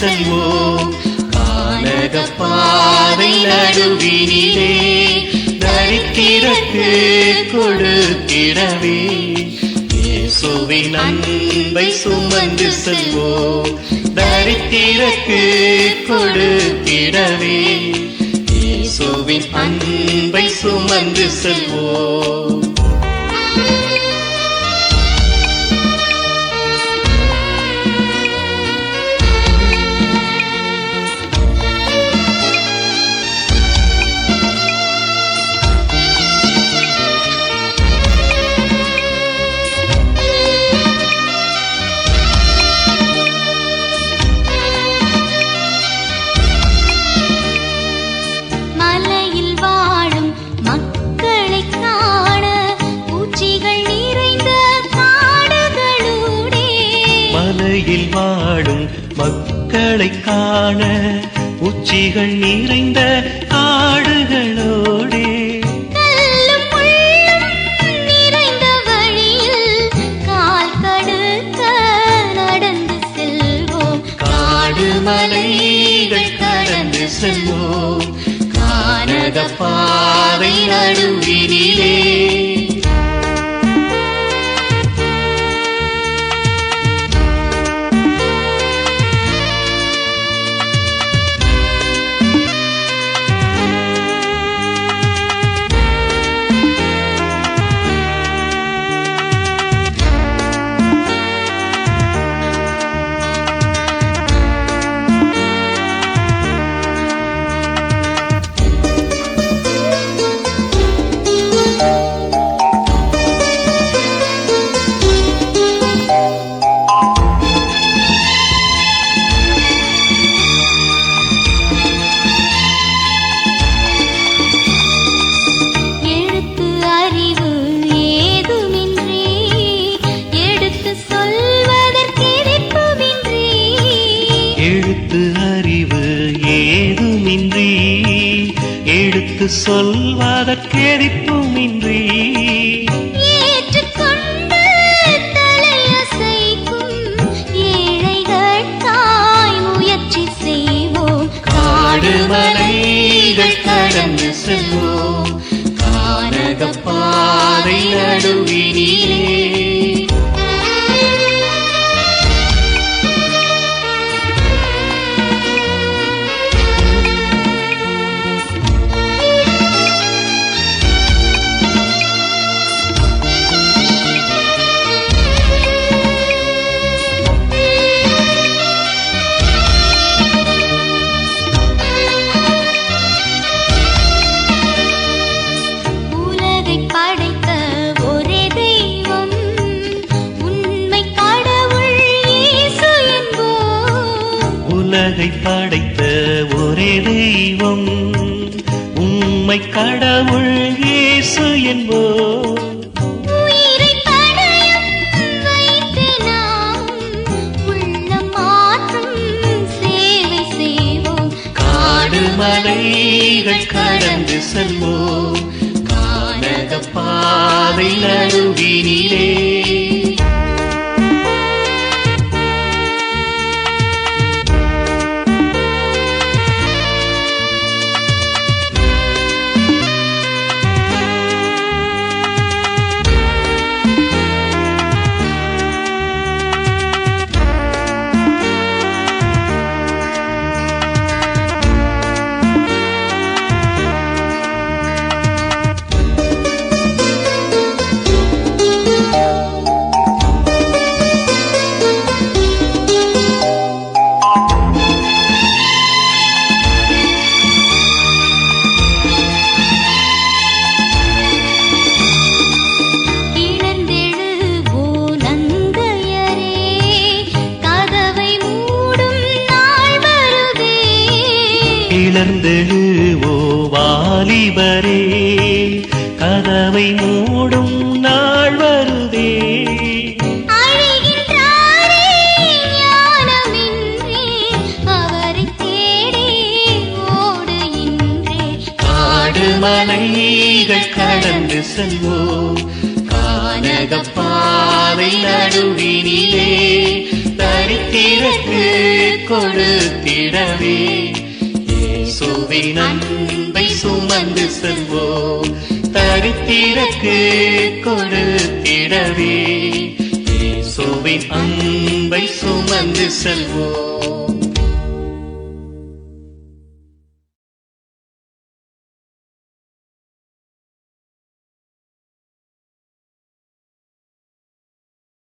செல்வோம். கானகப்பாதை நடுவினிலே தரித்திரக்கு கொடுத்திடவே இயேசுவின் அன்பை சுமந்து செல்வோம். தரித்திரக்கு கொடுத்திடவே இயேசுவின் அன்பை சுமந்து செல்வோம். வாழும் மக்களை காண உச்சிகள் நிறைந்த காடுகளோடே நிறைந்த வழியில் கால் கடுக்க நடந்து செல்வோம். காடு மலைகள் கடந்து செல்வோம். கானகப்பாதை நடுவினிலே எடுத்து சொல்வதற்கெதிப்புமின்றி ஏற்றுக்கொண்டு தலையசைக்கும் ஏழைகளுக்காய் முயற்சி செய்வோம். காடு மலைகள் கடந்து செல்வோம். கானகப்பாதை நடுவினிலே உலகை படைத்த ஒரே தெய்வம் உண்மை கடவுள் இயேசு என்போம். உயிரை பணயம் வைத்து நாம் உள்ளம் மாற்றும் சேவை செய்வோம். காடு மலைகள் கடந்து செல்வோம். கானகப்பாதை நடுவினிலே கிளர்ந்தெழுவோ வாலிபரே, கதவை மூடும் நாள் வருதே. அழைகின்றாரே ஞானமின்றே, அவரை தேடி ஓடு இன்றே. காடு மலைகள் கடந்து செல்வோம், கானகப்பாதை நடுவினிலே தரித்திரக்கு கொடுத்திடவே இயேசுவின் அன்பை சுமந்து செல்வோம் தரித்திரக்கு கொடுத்திடவே இயேசுவின் அன்பை சுமந்து செல்வோம்